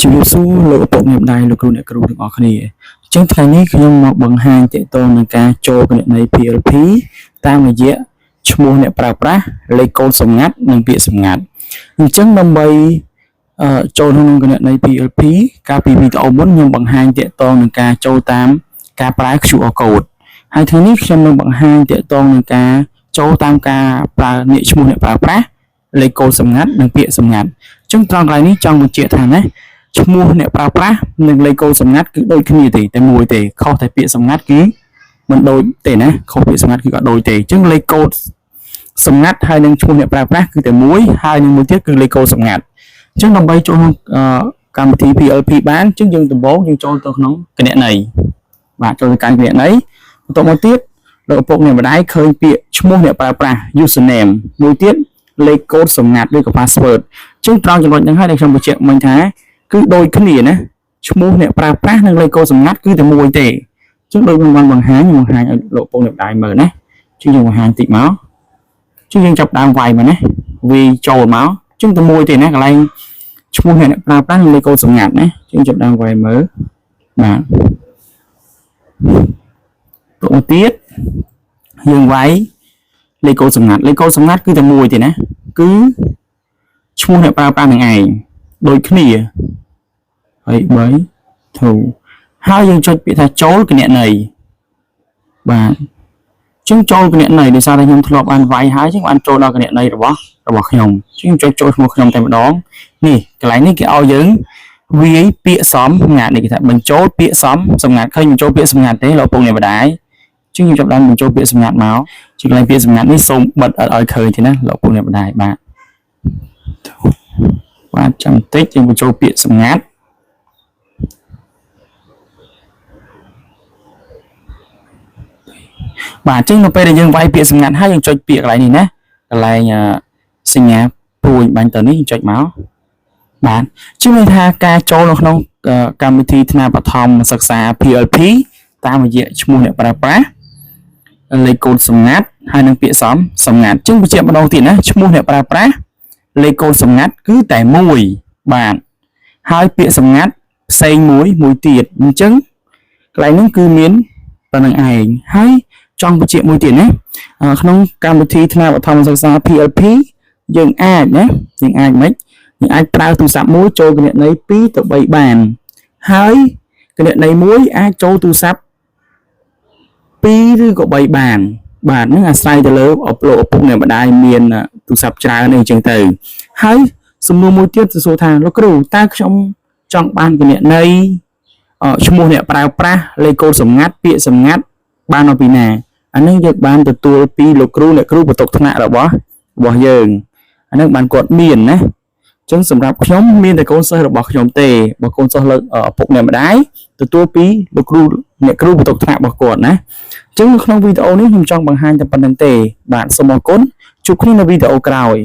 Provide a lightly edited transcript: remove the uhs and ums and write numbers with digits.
ជំរាបសួរលោកឪពុកអ្នកម្ដាយលោកគ្រូអ្នកគ្រូទាំងអស់គ្នាអញ្ចឹងថ្ងៃនេះខ្ញុំមកបង្ហាញទាក់ទងនឹងការចូលគណនី PLP តាមរយៈឈ្មោះអ្នកប្រើប្រាស់លេខកូដសម្ងាត់និងពាក្យសម្ងាត់អញ្ចឹងដើម្បីចូលក្នុងគណនី PLP កាលពីវីដេអូមុនខ្ញុំបង្ហាញទាក់ទងនឹងការចូលតាមការប្រើ QR code ហើយថ្ងៃនេះខ្ញុំនឹងបង្ហាញទាក់ទងនឹងការចូលតាមការប្រើនាមឈ្មោះអ្នកប្រើប្រាស់លេខកូដសម្ងាត់និងពាក្យសម្ងាត់អញ្ចឹងត្រង់កន្លែងនេះចង់បញ្ជាក់ថាណាឈ្មោះអ្នកប្រើប្រាស់និងលេខកូដសម្ងាត់គឺដូចគ្នាទេតែមួយទេខុសតែពាក្យសម្ងាត់គឺមិនដូចទេណាខុសពាក្យសម្ងាត់គឺអត់ដូចទេអញ្ចឹងលេខកូដសម្ងាត់ហើយនិងឈ្មោះអ្នកប្រើប្រាស់គឺតែមួយហើយនិងមួយទៀតគឺលេខកូដសម្ងាត់អញ្ចឹងដើម្បីចូលក្នុងកម្មវិធី PLP បានអញ្ចឹងយើងដំបូងយើងចូលទៅក្នុងគណនីបាទចូលទៅកាន់គណនីបន្ទាប់មកទៀតលោកឪពុកអ្នកម្ដាយឃើញពាក្យឈ្មោះអ្នកប្រើប្រាស់ username មួយទៀតលេខកូដសម្ងាត់ឬក៏ password អញ្ចឹងត្រង់ចំណុចហ្នឹងហើយដែលខ្ញុំបញ្ជាក់មិញថាគឺដូចគ្នាណាឈ្មោះអ្នកប្រើប្រាស់និងលេខកូដសម្ងាត់គឺតែមួយទេអញ្ចឹងដូចខ្ញុំបានបង្ហាញឲ្យលោកឪពុកអ្នកម្ដាយមើលណាអញ្ចឹងយើងបង្ហាញតិចមកអញ្ចឹងយើងចាប់ដើមវាយមកណាវាចូលមកអញ្ចឹងតែមួយទេណាកន្លែងឈ្មោះអ្នកប្រើប្រាស់និងលេខកូដសម្ងាត់ណាអញ្ចឹងចាប់ដើមវាយមើលបាទទៅទៀតយើងវាយលេខកូដសម្ងាត់គឺតែមួយទេណាគឺឈ្មោះអ្នកប្រើប្រាស់នឹងឯងដូចគ្នាហើយ3ធូហើយយើងចុចពាក្យថាចូលគណនីបាទចឹងចូលគណនីដោយសារតែខ្ញុំធ្លាប់បានវាយហើយចឹងបានចូលដល់គណនីរបស់ខ្ញុំចឹងចុចចូលឈ្មោះខ្ញុំតែម្ដងនេះកន្លែងនេះគេឲ្យយើងវាយពាក្យសំងាត់នេះគេថាបញ្ចូលពាក្យសំសម្ងាត់ឃើញបញ្ចូលពាក្យសម្ងាត់ទេលោកពងអ្នកម្ដាយចឹងខ្ញុំចាប់ដើមបញ្ចូលពាក្យសម្ងាត់មកជាកន្លែងពាក្យសម្ងាត់នេះសូមបិទឲ្យឃើញទេណាលោកពងអ្នកម្ដាយបាទចាំតិចយើងបញ្ចូលពាក្យសម្ងាត់បាទចឹងនៅពេលដែលយើងវាយពាក្យសម្ងាត់ហើយយើងចុចពាក្យកន្លែងនេះណាកន្លែងសញ្ញាព្រួយបាញ់ទៅនេះចុចមកបាទជឿថាការចូលនៅក្នុងកម្មវិធីថ្នាក់បឋមសិក្សា PLP តាមរយៈឈ្មោះអ្នកប្រើប្រាស់លេខកូដសម្ងាត់ហើយនិងពាក្យសម្ងាត់ចឹងបញ្ជាក់ម្ដងទៀតណាឈ្មោះអ្នកប្រើប្រាស់លេខកូដសម្ងាត់គឺតែមួយបាទហើយពាក្យសម្ងាត់ផ្សេងមួយទៀតអញ្ចឹងកន្លែងនេះគឺមានប៉ុណ្្នឹងឯងហើយចង់បញ្ជាក់មួយទៀតណាក្នុងកម្មវិធីថ្នាក់បឋមសិក្សា PLP យើងអាចប្រើទូរស័ព្ទមួយចូលគណនី2ទៅ3បានហើយគណនីមួយអាចចូលទូរស័ព្ទ2ឬក៏3បានបាទនឹងអាស្រ័យទៅលើឪពុកអ្នកម្ដាយមានទូរស័ព្ទច្រើនអីចឹងទៅហើយសំណួរមួយទៀតសួរថាលោកគ្រូតើខ្ញុំចង់បានគណនីឈ្មោះអ្នកប្រើប្រាស់លេខកូដសម្ងាត់ពាក្យសម្ងាត់បានមកពីណាអានេះយើងបានទទួលពីលោកគ្រូអ្នកគ្រូបន្ទុកថ្នាក់របស់យើងអានេះបានគាត់មានណាអញ្ចឹងសម្រាប់ខ្ញុំមានតែកូនសិស្សរបស់ខ្ញុំទេបើកូនសិស្សលើឪពុកអ្នកម្ដាយទទួលពីលោកគ្រូអ្នកគ្រូបន្ទុកថ្នាក់របស់គាត់ណាអញ្ចឹងក្នុងវីដេអូនេះខ្ញុំចង់បង្ហាញតែប៉ុណ្្នឹងទេបាទសូមអរគុណជួបគ្នានៅវីដេអូក្រោយ